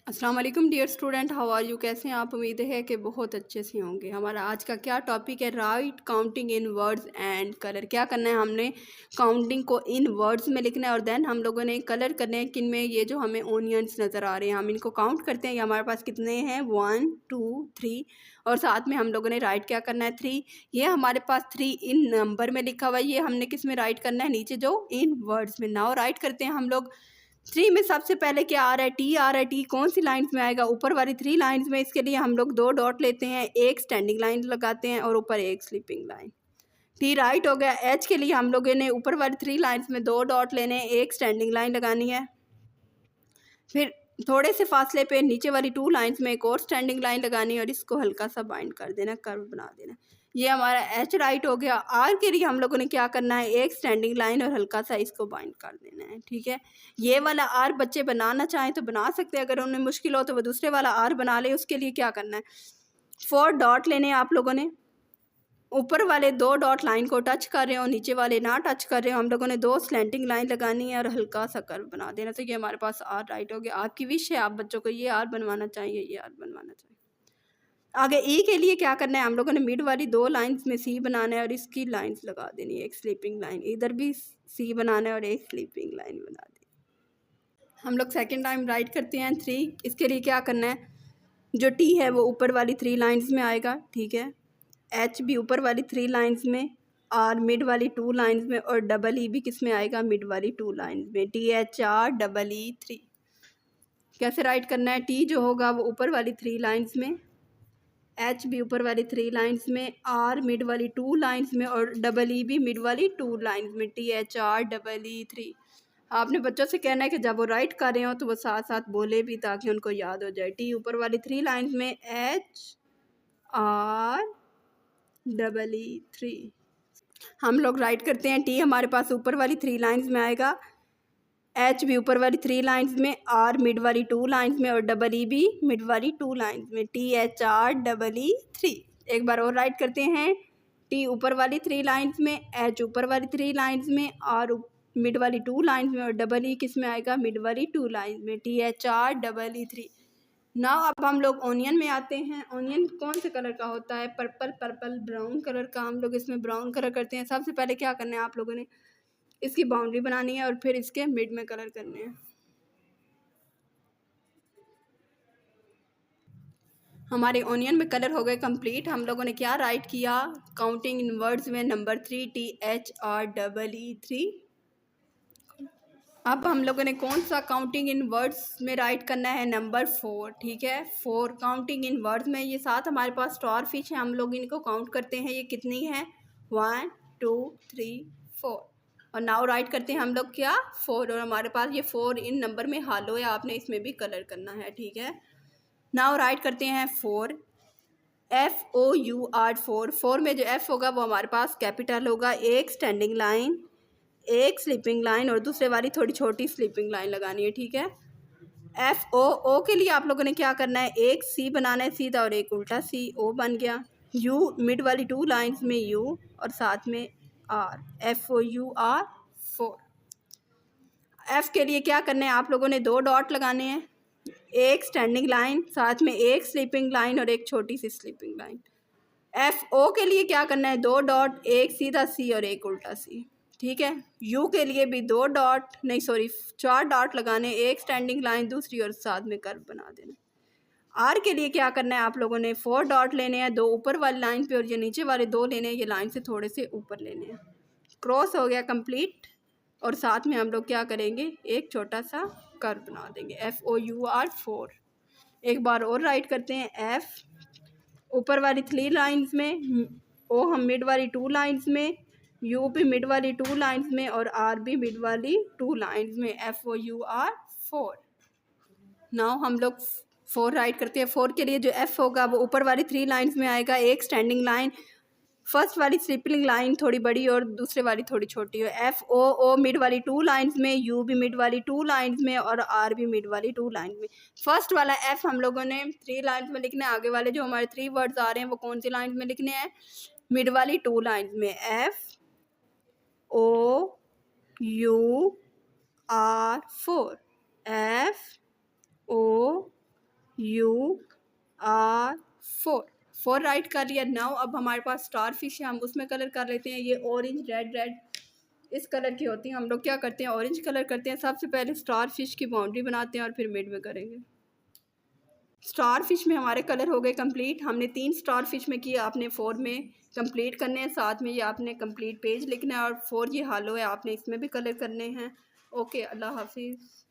अस्सलाम वालेकुम dear student, how are you? कैसे हैं आप? उम्मीद है कि बहुत अच्छे से होंगे। हमारा आज का क्या टॉपिक है? Right counting in words and colour. क्या करना है हमने? काउंटिंग को इन वर्ड्स में लिखना है और देन हम लोगों ने कलर करने हैं। किन में? ये जो हमें ओनियंस नज़र आ रहे हैं, हम इनको काउंट करते हैं। ये हमारे पास कितने हैं? 1 2 3 और साथ में हम लोगों ने राइट क्या करना है? 3। ये हमारे पास 3 इन नंबर में लिखा हुआ है। ये हमने किस में राइट करना है? नीचे जो इन वर्ड्स में। नाउ राइट करते हैं हम लोग। 3 में सबसे पहले क्या आ रहा है? टी आ रहा है। टी कौन सी लाइन्स में आएगा? ऊपर वाली 3 लाइन्स में। इसके लिए हम लोग 2 डॉट लेते हैं, एक स्टैंडिंग लाइन लगाते हैं और ऊपर एक स्लीपिंग लाइन। टी राइट हो गया। एच के लिए हम लोगों ने ऊपर वाली 3 लाइन्स में 2 डॉट लेने हैं, एक स्टैंडिंग लाइन लगानी है। फिर थोड़े से फासले पे नीचे वाली 2 लाइन्स में एक और स्टैंडिंग लाइन लगानी है और इसको हल्का सा बाइंड कर देना, कर्व बना देना। ये हमारा एच राइट हो गया। आर के लिए हम लोगों ने क्या करना है? एक स्टैंडिंग लाइन और हल्का सा इसको बाइंड कर देना है। ठीक है, ये वाला आर बच्चे बनाना चाहें तो बना सकते हैं, अगर उन्हें मुश्किल हो तो वो दूसरे वाला आर बना ले। उसके लिए क्या करना है? 4 डॉट लेने हैं आप लोगों ने। ऊपर वाले 2 डॉट लाइन को टच कर रहे हो, नीचे वाले ना टच कर रहे हो। हम लोगों ने 2 स्लैंटिंग लाइन लगानी है और हल्का सा कर्व बना देना। तो ये हमारे पास आर राइट हो गया। आपकी विश है, आप बच्चों को ये आर बनवाना चाहिए, ये आर बनवाना चाहिए। आगे ई के लिए क्या करना है? हम लोगों ने मिड वाली 2 लाइंस में सी बनाना है और इसकी लाइंस लगा देनी है, एक स्लीपिंग लाइन। इधर भी सी बनाना है और एक स्लीपिंग लाइन बना देनी। हम लोग सेकेंड टाइम राइट करते हैं 3। इसके लिए क्या करना है? जो टी है वो ऊपर वाली 3 लाइंस में आएगा। ठीक है, एच भी ऊपर वाली 3 लाइंस में, आर मिड वाली 2 लाइंस में और डबल ई भी किस में आएगा? मिड वाली 2 लाइंस में। T H R double E 3। कैसे राइट करना है? टी जो होगा वो ऊपर वाली 3 लाइंस में, एच भी ऊपर वाली 3 लाइंस में, आर मिड वाली 2 लाइंस में और डबल ई भी मिड वाली 2 लाइंस में। T H R double E 3। आपने बच्चों से कहना है कि जब वो राइट कर रहे हो तो वो साथ साथ बोले भी, ताकि उनको याद हो जाए। टी ऊपर वाली 3 लाइंस में, एच आर डबल ई 3। हम लोग राइट करते हैं। टी हमारे पास ऊपर वाली 3 लाइंस में आएगा, एच भी ऊपर वाली 3 लाइंस में, आर मिड वाली 2 लाइंस में और डबल ई भी मिड वाली 2 लाइंस में। T H R double E 3। एक बार और राइट करते हैं। टी ऊपर वाली 3 लाइंस में, एच ऊपर वाली 3 लाइंस में, आर मिड वाली 2 लाइंस में और डबल ई किस में आएगा? मिड वाली 2 लाइंस में। T H R double E 3। ना अब हम लोग ओनियन में आते हैं। ओनियन कौन से कलर का होता है? पर्पल, पर्पल ब्राउन कलर का। हम लोग इसमें ब्राउन कलर करते हैं। सबसे पहले क्या करना है आप लोगों ने? इसकी बाउंड्री बनानी है और फिर इसके मिड में कलर करने हैं। हमारे ओनियन में कलर हो गए कंप्लीट। हम लोगों ने क्या राइट किया? काउंटिंग इन वर्ड्स में number 3, T H R double E 3। अब हम लोगों ने कौन सा काउंटिंग इन वर्ड्स में राइट करना है? नंबर 4। ठीक है, 4 काउंटिंग इन वर्ड्स में। ये साथ हमारे पास स्टार फिश है, हम लोग इनको काउंट करते हैं। ये कितनी है? 1 2 3 4। और नाउ राइट करते हैं हम लोग क्या? 4। और हमारे पास ये 4 इन नंबर में हालो है, आपने इसमें भी कलर करना है। ठीक है, नाउ राइट करते हैं 4, FOUR 4। 4 में जो F होगा वो हमारे पास कैपिटल होगा। एक स्टैंडिंग लाइन, एक स्लीपिंग लाइन और दूसरे वाली थोड़ी छोटी स्लीपिंग लाइन लगानी है। ठीक है, FOO के लिए आप लोगों ने क्या करना है? एक C बनाना है सीधा और एक उल्टा C। O बन गया। U मिड वाली 2 लाइंस में U और साथ में R, FOUR 4। F के लिए क्या करना है? आप लोगों ने 2 डॉट लगाने हैं, एक स्टैंडिंग लाइन, साथ में एक स्लीपिंग लाइन और एक छोटी सी स्लीपिंग लाइन। FO के लिए क्या करना है? 2 डॉट, एक सीधा C और एक उल्टा C। ठीक है, U के लिए भी 2 डॉट, नहीं सॉरी 4 डॉट लगाने, एक स्टैंडिंग लाइन दूसरी और साथ में कर्व बना देना। R के लिए क्या करना है? आप लोगों ने 4 डॉट लेने हैं, 2 ऊपर वाली लाइन पे और ये नीचे वाले 2 लेने हैं, ये लाइन से थोड़े से ऊपर लेने हैं। क्रॉस हो गया कंप्लीट और साथ में हम लोग क्या करेंगे? एक छोटा सा कर्व बना देंगे। FOUR 4। एक बार और राइट करते हैं। F ऊपर वाली 3 लाइंस में, O हम मिड वाली 2 लाइंस में, U भी मिड वाली 2 लाइंस में और R भी मिड वाली 2 लाइंस में। FOUR 4। नाउ हम लोग 4 राइट करते हैं। 4 के लिए जो F होगा वो ऊपर वाली 3 लाइंस में आएगा, एक स्टैंडिंग लाइन, फर्स्ट वाली स्लीपिंग लाइन थोड़ी बड़ी और दूसरे वाली थोड़ी छोटी हो। FOO मिड वाली 2 लाइंस में, U भी मिड वाली 2 लाइंस में और R भी मिड वाली 2 लाइंस में। फर्स्ट वाला F हम लोगों ने 3 लाइंस में लिखना है। आगे वाले जो हमारे 3 वर्ड्स आ रहे हैं वो कौन सी लाइंस में लिखने हैं? मिड वाली 2 लाइंस में। FOUR 4, FOUR U R four, four write कर लिया। नाउ अब हमारे पास स्टार फिश है, हम उसमें कलर कर लेते हैं। ये ऑरेंज रेड रेड इस कलर की होती हैं, हम लोग क्या करते हैं ऑरेंज कलर करते हैं। सबसे पहले स्टार फिश की बाउंड्री बनाते हैं और फिर मिड में करेंगे। स्टार फिश में हमारे कलर हो गए कंप्लीट। हमने 3 स्टार फिश में किया, आपने 4 में कंप्लीट करने हैं। साथ में ये आपने कंप्लीट पेज लिखना है और 4 ये हालो है, आपने इसमें भी कलर करने हैं। ओके, अल्लाह हाफिज़।